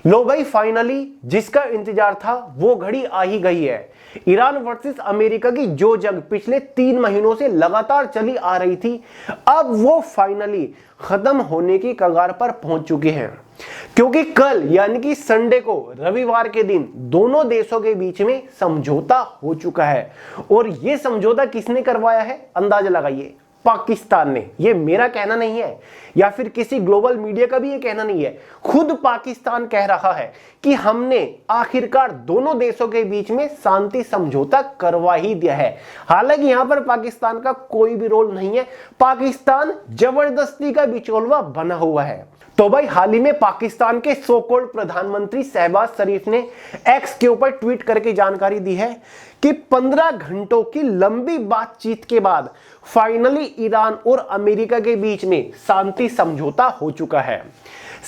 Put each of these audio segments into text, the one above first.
लो भाई, फाइनली जिसका इंतजार था वो घड़ी आ ही गई है। ईरान वर्सेस अमेरिका की जो जंग पिछले 3 महीनों से लगातार चली आ रही थी, अब वो फाइनली खत्म होने की कगार पर पहुंच चुकी है। क्योंकि कल यानी कि संडे को, रविवार के दिन दोनों देशों के बीच में समझौता हो चुका है। और यह समझौता किसने करवाया है, अंदाजा लगाइए। पाकिस्तान ने। यह मेरा कहना नहीं है या फिर किसी ग्लोबल मीडिया का भी यह कहना नहीं है, खुद पाकिस्तान कह रहा है कि हमने आखिरकार दोनों देशों के बीच में शांति समझौता करवा ही दिया है। हालांकि यहां पर पाकिस्तान का कोई भी रोल नहीं है, पाकिस्तान जबरदस्ती का बिचौलवा बना हुआ है। तो भाई, हाल ही में पाकिस्तान के सो कॉल्ड प्रधानमंत्री शहबाज शरीफ ने एक्स के ऊपर ट्वीट करके जानकारी दी है कि 15 घंटों की लंबी बातचीत के बाद फाइनली ईरान और अमेरिका के बीच में शांति समझौता हो चुका है।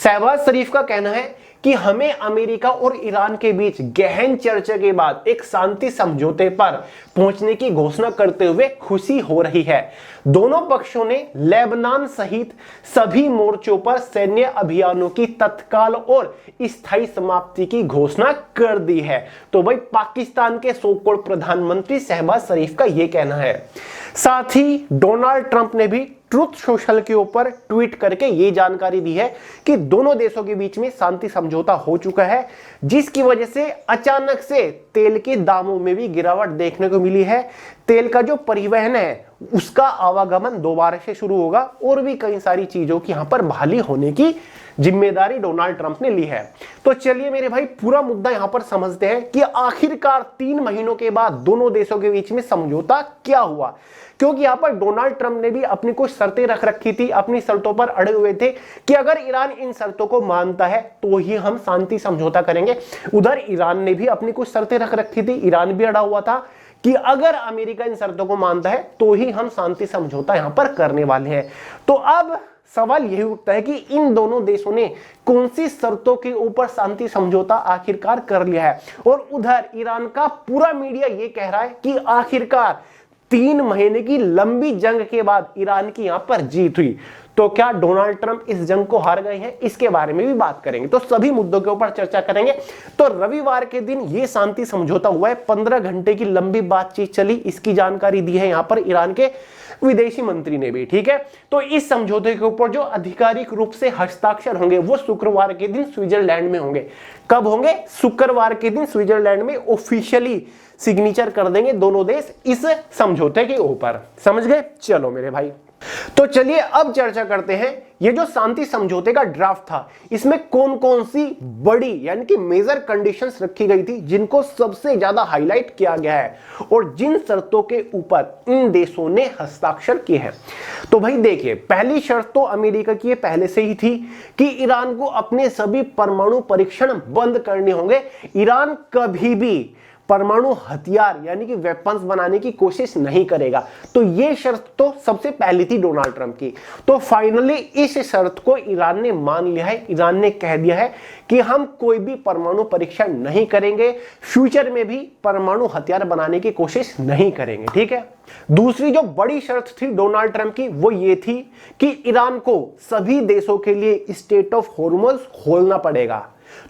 शहबाज शरीफ का कहना है कि हमें अमेरिका और ईरान के बीच गहन चर्चा के बाद एक शांति समझौते पर पहुंचने की घोषणा करते हुए खुशी हो रही है। दोनों पक्षों ने लेबनान सहित सभी मोर्चों पर सैन्य अभियानों की तत्काल और स्थायी समाप्ति की घोषणा कर दी है। तो भाई, पाकिस्तान के सो कॉल्ड प्रधानमंत्री शहबाज शरीफ का यह कहना है। साथ ही डोनाल्ड ट्रंप ने भी ट्रुथ सोशल के ऊपर ट्वीट करके ये जानकारी दी है कि दोनों देशों के बीच में शांति समझौता हो चुका है, जिसकी वजह से अचानक से तेल के दामों में भी गिरावट देखने को मिली है। तेल का जो परिवहन है उसका आवागमन दोबारा से शुरू होगा और भी कई सारी चीजों की यहां पर बहाली होने की जिम्मेदारी डोनाल्ड ट्रंप ने ली है। तो चलिए मेरे भाई, पूरा मुद्दा यहां पर समझते हैं कि आखिरकार 3 महीनों के बाद दोनों देशों के बीच में समझौता क्या हुआ। क्योंकि यहां पर डोनाल्ड ट्रंप ने भी अपनी कुछ शर्तें रख रखी थी, अपनी शर्तों पर अड़े हुए थे कि अगर ईरान इन शर्तों को मानता है तो ही हम शांति समझौता करेंगे। उधर ईरान ने भी अपनी कुछ शर्तें रख रखी थी, ईरान भी अड़ा हुआ था कि अगर अमेरिका इन शर्तों को मानता है तो ही हम शांति समझौता यहां पर करने वाले हैं। तो अब सवाल यही उठता है कि इन दोनों देशों ने कौन सी शर्तों के ऊपर शांति समझौता आखिरकार कर लिया है। और उधर ईरान का पूरा मीडिया यह कह रहा है कि आखिरकार 3 महीने की लंबी जंग के बाद ईरान की यहां पर जीत हुई। तो क्या डोनाल्ड ट्रंप इस जंग को हार गए हैं, इसके बारे में भी बात करेंगे। तो सभी मुद्दों के ऊपर चर्चा करेंगे। तो रविवार के दिन यह शांति समझौता हुआ है, 15 घंटे की लंबी बातचीत चली, इसकी जानकारी दी है यहां पर ईरान के विदेशी मंत्री ने भी। ठीक है, तो इस समझौते के ऊपर जो आधिकारिक रूप से हस्ताक्षर होंगे वो शुक्रवार के दिन स्विट्जरलैंड में होंगे। कब होंगे? शुक्रवार के दिन स्विट्जरलैंड में ऑफिशियली सिग्नेचर कर देंगे दोनों देश इस समझौते के ऊपर। समझ गए? चलो मेरे भाई, तो चलिए अब चर्चा करते हैं ये जो शांति समझौते का ड्राफ्ट था, इसमें कौन कौन सी बड़ी यानी कि मेजर कंडीशंस रखी गई थी जिनको सबसे ज्यादा हाईलाइट किया गया है और जिन शर्तों के ऊपर इन देशों ने हस्ताक्षर किए हैं। तो भाई देखिए, पहली शर्त तो अमेरिका की पहले से ही थी कि ईरान को अपने सभी परमाणु परीक्षण बंद करने होंगे। ईरान कभी भी परमाणु हथियार यानी कि वेपन्स बनाने की कोशिश नहीं करेगा। तो यह शर्त तो सबसे पहली थी डोनाल्ड ट्रंप की। तो फाइनली इस शर्त को ईरान ने मान लिया है। ईरान ने कह दिया है कि हम कोई भी परमाणु परीक्षण नहीं करेंगे, फ्यूचर में भी परमाणु हथियार बनाने की कोशिश नहीं करेंगे। ठीक है, दूसरी जो बड़ी शर्त थी डोनाल्ड ट्रंप की वो ये थी कि ईरान को सभी देशों के लिए स्ट्रेट ऑफ हॉर्मुज खोलना पड़ेगा।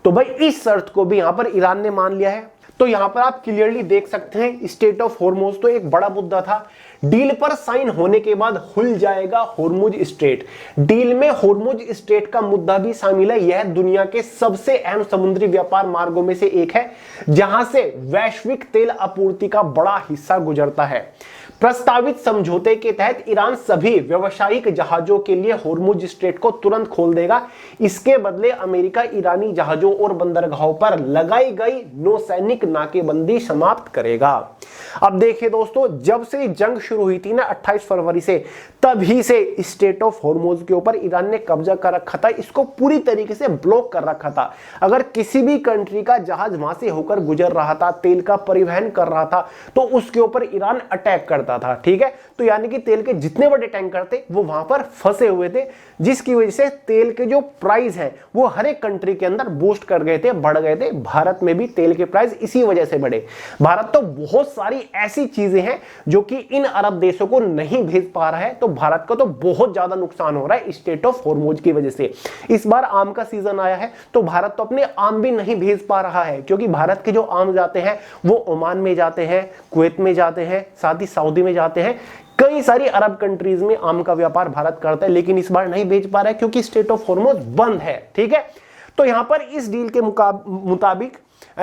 तो भाई इस शर्त को भी यहां पर ईरान ने मान लिया है। तो यहां पर आप क्लियरली देख सकते हैं, स्ट्रेट ऑफ हॉर्मुज तो एक बड़ा मुद्दा था। डील पर साइन होने के बाद खुल जाएगा हॉर्मुज स्ट्रेट। डील में हॉर्मुज स्ट्रेट का मुद्दा भी शामिल है। यह दुनिया के सबसे अहम समुद्री व्यापार मार्गों में से एक है, जहां से वैश्विक तेल आपूर्ति का बड़ा हिस्सा गुजरता है। प्रस्तावित समझौते के तहत ईरान सभी व्यावसायिक जहाजों के लिए हॉर्मुज स्ट्रेट को तुरंत खोल देगा। इसके बदले अमेरिका ईरानी जहाजों और बंदरगाहों पर लगाई गई नौसैनिक नाकेबंदी समाप्त करेगा। अब देखिए दोस्तों, जब से जंग शुरू हुई थी ना 28 फरवरी से, तभी से स्ट्रेट ऑफ हॉर्मुज के ऊपर ईरान ने कब्जा कर रखा था। इसको पूरी तरीके से ब्लॉक कर रखा था। अगर किसी भी कंट्री का जहाज वहां से होकर गुजर रहा था, तेल का परिवहन कर रहा था, तो उसके ऊपर ईरान अटैक करता था। ठीक है, तो यानी कि तेल के जितने बड़े टैंकर थे वो वहां पर फंसे हुए थे, जिसकी वजह से तेल के जो प्राइस है वो हर एक कंट्री के अंदर बूस्ट कर गए थे, बढ़ गए थे। भारत में भी तेल के प्राइस इसी वजह से बढ़े। भारत तो बहुत सारी ऐसी चीजें हैं जो कि इन अरब देशों को नहीं भेज पा रहा है, तो भारत का तो बहुत ज्यादा नुकसान हो रहा है स्ट्रेट ऑफ हॉर्मोज की वजह से। इस बार आम का सीजन आया है तो भारत तो अपने आम भी नहीं भेज पा रहा है, क्योंकि भारत के जो आम जाते हैं वो ओमान में जाते हैं, कुवैत में जाते हैं, साथ ही सऊदी में जाते हैं। कई सारी अरब कंट्रीज में आम का व्यापार भारत करता है, लेकिन इस बार नहीं भेज पा रहा है क्योंकि स्ट्रेट ऑफ हॉर्मोज बंद है। ठीक है, तो यहां पर इस डील के मुताबिक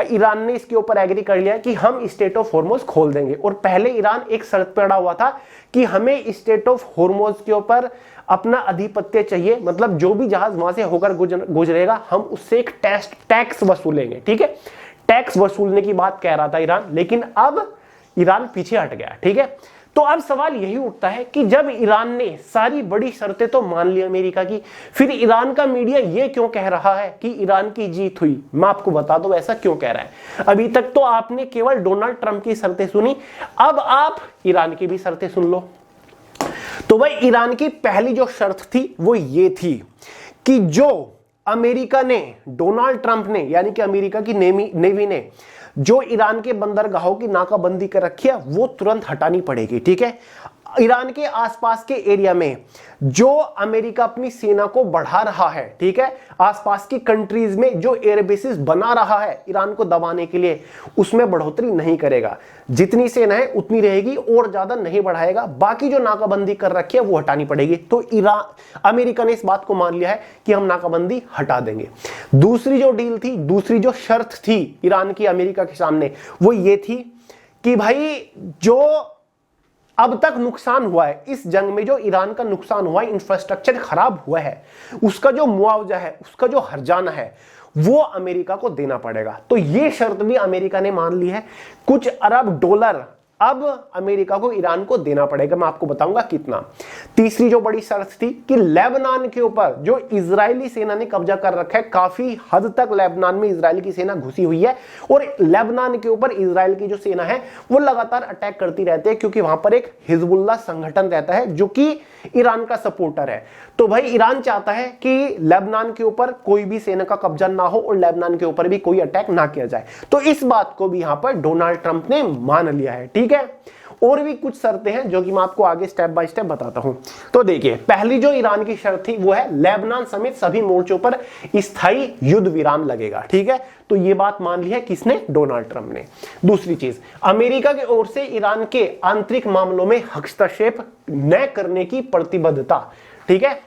ईरान ने इसके ऊपर एग्री कर लिया कि हम स्ट्रेट ऑफ हॉर्मोज खोल देंगे। और पहले ईरान एक शर्त पे अड़ा हुआ था कि हमें स्ट्रेट ऑफ हॉर्मोज के ऊपर अपना अधिपत्य चाहिए, मतलब जो भी जहाज वहां से होकर गुजरेगा हम उससे एक टैक्स वसूलेंगे। ठीक है, टैक्स वसूलने की बात कह रहा था ईरान, लेकिन अब ईरान पीछे हट गया। ठीक है, तो अब सवाल यही उठता है कि जब ईरान ने सारी बड़ी शर्तें तो मान ली अमेरिका की, फिर ईरान का मीडिया ये क्यों कह रहा है कि ईरान की जीत हुई? मैं आपको बता दूं ऐसा क्यों कह रहा है। अभी तक तो आपने केवल डोनाल्ड ट्रंप की शर्तें सुनी, अब आप ईरान की भी शर्तें सुन लो। तो भाई ईरान की पहली जो शर्त थी वो ये थी कि जो अमेरिका ने, डोनाल्ड ट्रंप ने, यानी कि अमेरिका की नेवी ने जो ईरान के बंदरगाहों की नाकाबंदी कर रखी है वो तुरंत हटानी पड़ेगी। ठीक है, ईरान के आसपास के एरिया में जो अमेरिका अपनी सेना को बढ़ा रहा है, ठीक है, आसपास की कंट्रीज में जो एयरबेसेस बना रहा है ईरान को दबाने के लिए, उसमें बढ़ोतरी नहीं करेगा। जितनी सेना है उतनी रहेगी और ज्यादा नहीं बढ़ाएगा। बाकी जो नाकाबंदी कर रखी है वो हटानी पड़ेगी। तो अमेरिका ने इस बात को मान लिया है कि हम नाकाबंदी हटा देंगे। दूसरी जो डील थी, दूसरी जो शर्त थी ईरान की अमेरिका के सामने, वो ये थी कि भाई जो अब तक नुकसान हुआ है इस जंग में, जो ईरान का नुकसान हुआ है, इंफ्रास्ट्रक्चर खराब हुआ है, उसका जो मुआवजा है, उसका जो हर्जाना है, वो अमेरिका को देना पड़ेगा। तो ये शर्त भी अमेरिका ने मान ली है। कुछ अरब डॉलर अब अमेरिका को ईरान को देना पड़ेगा, मैं आपको बताऊंगा कितना। तीसरी जो बड़ी शर्त थी कि लेबनान के ऊपर जो इजरायली सेना ने कब्जा कर रखा है, काफी हद तक लेबनान में इजराइल की सेना घुसी हुई है और लेबनान के ऊपर इजराइल की जो सेना है वो लगातार अटैक करती रहती है, क्योंकि वहां पर एक हिजबुल्लाह संगठन रहता है जो कि ईरान का सपोर्टर है। तो भाई ईरान चाहता है कि लेबनान के ऊपर कोई भी सेना का कब्जा ना हो और लेबनान के ऊपर भी कोई अटैक ना किया जाए। तो इस बात को भी यहां पर डोनाल्ड ट्रंप ने मान लिया है। ठीक है, और भी कुछ शर्तें हैं जो कि मैं आपको आगे स्टेप बाय स्टेप बताता हूं। तो देखिए, पहली जो ईरान की शर्त थी वो है लेबनान समेत सभी मोर्चों पर स्थायी युद्ध विराम लगेगा। ठीक है, तो ये बात मान ली है किसने? डोनाल्ड ट्रंप ने। दूसरी चीज, अमेरिका की ओर से ईरान के आंतरिक मामलों में हस्तक्षेप न करने की प्रतिबद्धता। ठीक है,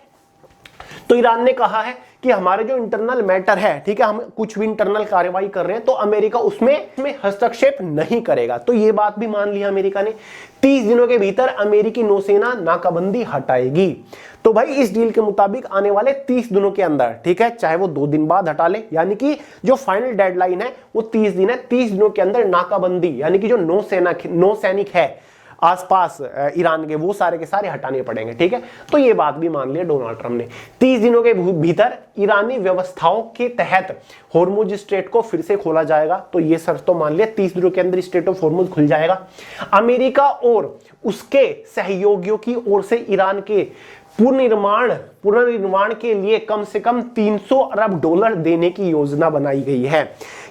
तो ईरान ने कहा है कि हमारे जो इंटरनल मैटर है, ठीक है, हम कुछ भी इंटरनल कार्रवाई कर रहे हैं तो अमेरिका उसमें हस्तक्षेप नहीं करेगा। तो ये बात भी मान लिया अमेरिका ने। 30 दिनों के भीतर अमेरिकी नौसेना नाकाबंदी हटाएगी। तो भाई इस डील के मुताबिक आने वाले 30 दिनों के अंदर, ठीक है, चाहे वो 2 दिन बाद हटा ले, यानी कि जो फाइनल डेडलाइन है वो 30 दिन है, 30 दिनों के अंदर नाकाबंदी, यानी कि जो नौसैनिक है आसपास ईरान के, वो सारे के सारे हटाने पड़ेंगे। ठीक है, तो ये बात भी मान लिया डोनाल्ड ट्रंप ने। 30 दिनों के भीतर ईरानी व्यवस्थाओं के तहत हॉर्मुज स्ट्रेट को फिर से खोला जाएगा। तो ये शर्त तो मान लिया, 30 दिनों के अंदर स्ट्रेट ऑफ हॉर्मुज खुल जाएगा। अमेरिका और उसके सहयोगियों की ओर से ईरान के पुनर्निर्माण के लिए कम से कम 300 अरब डॉलर देने की योजना बनाई गई है।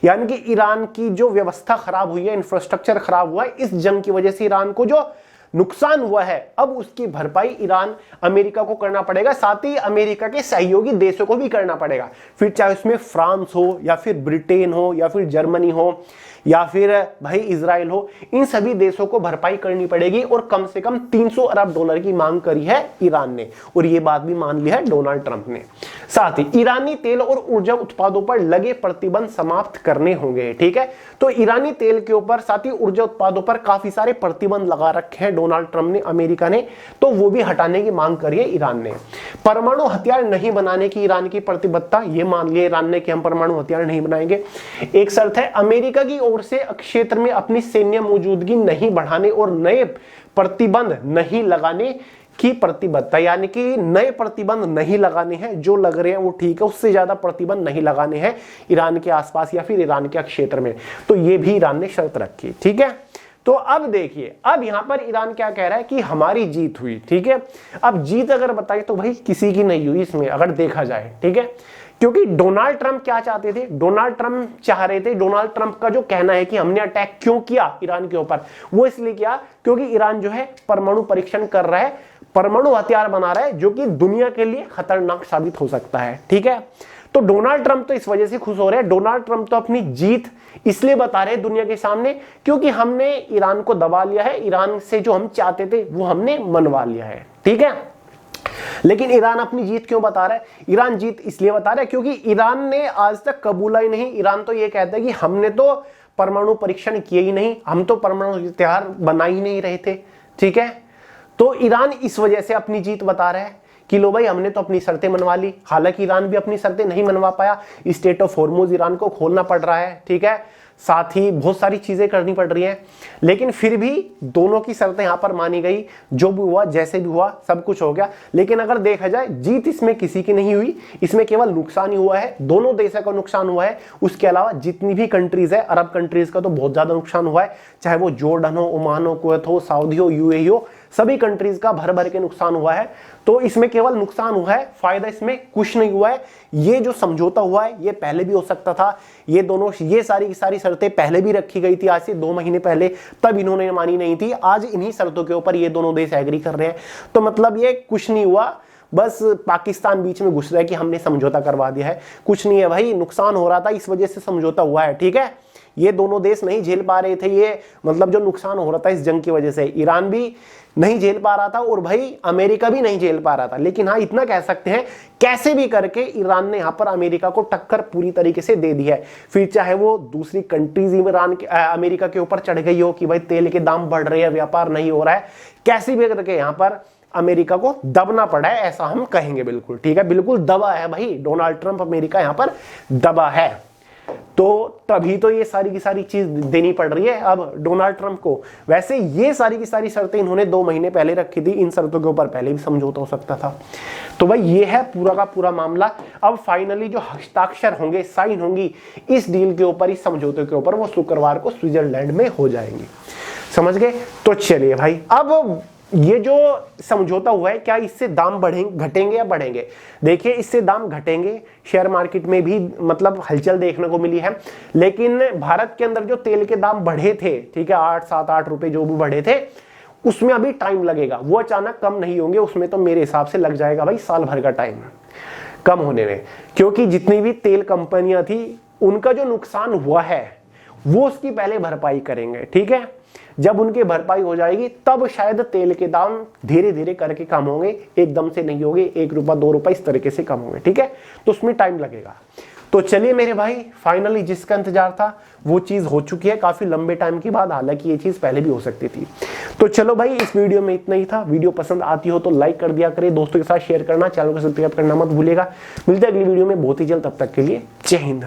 यानी कि ईरान की जो व्यवस्था खराब हुई है, इंफ्रास्ट्रक्चर खराब हुआ है, इस जंग की वजह से ईरान को जो नुकसान हुआ है, अब उसकी भरपाई ईरान अमेरिका को करना पड़ेगा, साथ ही अमेरिका के सहयोगी देशों को भी करना पड़ेगा। फिर चाहे उसमें फ्रांस हो या फिर ब्रिटेन हो या फिर जर्मनी हो या फिर भाई इजराइल हो, इन सभी देशों को भरपाई करनी पड़ेगी। और कम से कम 300 अरब डॉलर की मांग करी है ईरान ने, और यह बात भी मान ली है डोनाल्ड ट्रंप ने। साथ ही ईरानी तेल और ऊर्जा उत्पादों पर लगे प्रतिबंध समाप्त करने होंगे। ठीक है, तो ईरानी तेल के ऊपर, साथ ही ऊर्जा उत्पादों पर काफी सारे प्रतिबंध लगा रखे हैं डोनाल्ड ट्रंप ने, अमेरिका ने, तो वो भी हटाने की मांग करी है ईरान ने। परमाणु हथियार नहीं बनाने की ईरान की प्रतिबद्धता, ये मान लिया ईरान ने कि हम परमाणु हथियार नहीं बनाएंगे। एक शर्त है, अमेरिका की ओर से क्षेत्र में अपनी सैन्य मौजूदगी नहीं बढ़ाने और नए प्रतिबंध नहीं लगाने की प्रतिबद्धता, यानी कि नए प्रतिबंध नहीं लगाने हैं, जो लग रहे हैं वो ठीक है, उससे ज्यादा प्रतिबंध नहीं लगाने हैं ईरान के आसपास या फिर ईरान के क्षेत्र में। तो ये भी ईरान ने शर्त रखी। ठीक है, तो अब देखिए, अब यहां पर ईरान क्या कह रहा है कि हमारी जीत हुई। ठीक है, अब जीत अगर बताइए तो भाई किसी की नहीं हुई इसमें, अगर देखा जाए। ठीक है, क्योंकि डोनाल्ड ट्रंप क्या चाहते थे, डोनाल्ड ट्रंप चाह रहे थे, डोनाल्ड ट्रंप का जो कहना है कि हमने अटैक क्यों किया ईरान के ऊपर, वो इसलिए किया क्योंकि ईरान जो है परमाणु परीक्षण कर रहा है, परमाणु हथियार बना रहा है, जो कि दुनिया के लिए खतरनाक साबित हो सकता है। ठीक है, तो डोनाल्ड ट्रंप तो इस वजह से खुश हो रहे हैं, डोनाल्ड ट्रंप तो अपनी जीत इसलिए बता रहे हैं दुनिया के सामने क्योंकि हमने ईरान को दबा लिया है, ईरान से जो हम चाहते थे वो हमने मनवा लिया है। ठीक है, लेकिन ईरान अपनी जीत क्यों बता रहा है? ईरान जीत इसलिए बता रहा है क्योंकि ईरान ने आज तक कबूला ही नहीं, ईरान तो ये कहता है कि हमने तो परमाणु परीक्षण किए ही नहीं, हम तो परमाणु हथियार बना ही नहीं रहे थे। ठीक है, तो ईरान इस वजह से अपनी जीत बता रहा है कि लो भाई हमने तो अपनी शर्तें मनवा ली। हालांकि ईरान भी अपनी शर्तें नहीं मनवा पाया, स्टेट ऑफ हॉर्मुज ईरान को खोलना पड़ रहा है। ठीक है, साथ ही बहुत सारी चीजें करनी पड़ रही हैं, लेकिन फिर भी दोनों की शर्तें यहां पर मानी गई। जो भी हुआ, जैसे भी हुआ, सब कुछ हो गया। लेकिन अगर देखा जाए जीत इसमें किसी की नहीं हुई, इसमें केवल नुकसान ही हुआ है, दोनों देशों का नुकसान हुआ है। उसके अलावा जितनी भी कंट्रीज है, अरब कंट्रीज का तो बहुत ज्यादा नुकसान हुआ है, चाहे वो जॉर्डन हो, ओमान हो, कुवैत हो, सऊदी हो, यूएई हो, सभी कंट्रीज का भर भर के नुकसान हुआ है। तो इसमें केवल नुकसान हुआ है, फायदा इसमें कुछ नहीं हुआ है। ये जो समझौता हुआ है ये पहले भी हो सकता था, ये सारी की सारी शर्तें पहले भी रखी गई थी, आज से 2 महीने पहले, तब इन्होंने मानी नहीं थी। आज इन्हीं शर्तों के ऊपर ये दोनों देश एग्री कर रहे हैं, तो मतलब ये कुछ नहीं हुआ, बस पाकिस्तान बीच में घुस रहा है कि हमने समझौता करवा दिया है। कुछ नहीं है भाई, नुकसान हो रहा था, इस वजह से समझौता हुआ है। ठीक है, ये दोनों देश नहीं झेल पा रहे थे, ये मतलब जो नुकसान हो रहा था इस जंग की वजह से, ईरान भी नहीं झेल पा रहा था और भाई अमेरिका भी नहीं झेल पा रहा था। लेकिन हाँ, इतना कह सकते हैं कैसे भी करके ईरान ने यहां पर अमेरिका को टक्कर पूरी तरीके से दे दी है। फिर चाहे वो दूसरी कंट्रीज अमेरिका के ऊपर चढ़ गई हो कि भाई तेल के दाम बढ़ रहे हैं, व्यापार नहीं हो रहा है, कैसे भी करके यहां पर अमेरिका को दबना पड़ा है, ऐसा हम कहेंगे। बिल्कुल ठीक है, बिल्कुल दबा है भाई, डोनाल्ड ट्रंप अमेरिका यहां पर दबा है। तो तभी तो ये सारी की सारी चीज देनी पड़ रही है अब डोनाल्ड ट्रंप को। वैसे ये सारी की सारी शर्तें इन्होंने 2 महीने पहले रखी थी, इन शर्तों के ऊपर पहले भी समझौता हो सकता था। तो भाई ये है पूरा का पूरा मामला। अब फाइनली जो हस्ताक्षर होंगे, साइन होंगी इस डील के ऊपर, इस समझौते के ऊपर, वो शुक्रवार को स्विट्जरलैंड में हो जाएंगे। समझ गए? तो चलिए भाई, अब ये जो समझौता हुआ है क्या इससे दाम बढ़ेंगे, घटेंगे या बढ़ेंगे? देखिए, इससे दाम घटेंगे। शेयर मार्केट में भी मतलब हलचल देखने को मिली है, लेकिन भारत के अंदर जो तेल के दाम बढ़े थे, ठीक है, 8, 7, 8 रुपए जो भी बढ़े थे, उसमें अभी टाइम लगेगा, वो अचानक कम नहीं होंगे। उसमें तो मेरे हिसाब से लग जाएगा भाई साल भर का टाइम कम होने में, क्योंकि जितनी भी तेल कंपनियां थी उनका जो नुकसान हुआ है वो उसकी पहले भरपाई करेंगे। ठीक है, जब उनकी भरपाई हो जाएगी तब शायद तेल के दाम धीरे धीरे करके कम होंगे, एकदम से नहीं होंगे, 1 रुपया 2 रुपया इस तरीके से कम होंगे। ठीक है, तो उसमें टाइम लगेगा। तो चलिए मेरे भाई, फाइनली जिसका इंतजार था वो चीज हो चुकी है काफी लंबे टाइम के बाद, हालांकि ये चीज पहले भी हो सकती थी। तो चलो भाई, इस वीडियो में इतना ही था। वीडियो पसंद आती हो तो लाइक कर दिया करें, दोस्तों के साथ शेयर करना, चैनल को सब्सक्राइब करना मत भूलिएगा। मिलते हैं अगली वीडियो में बहुत ही जल्द, तब तक के लिए जय हिंद।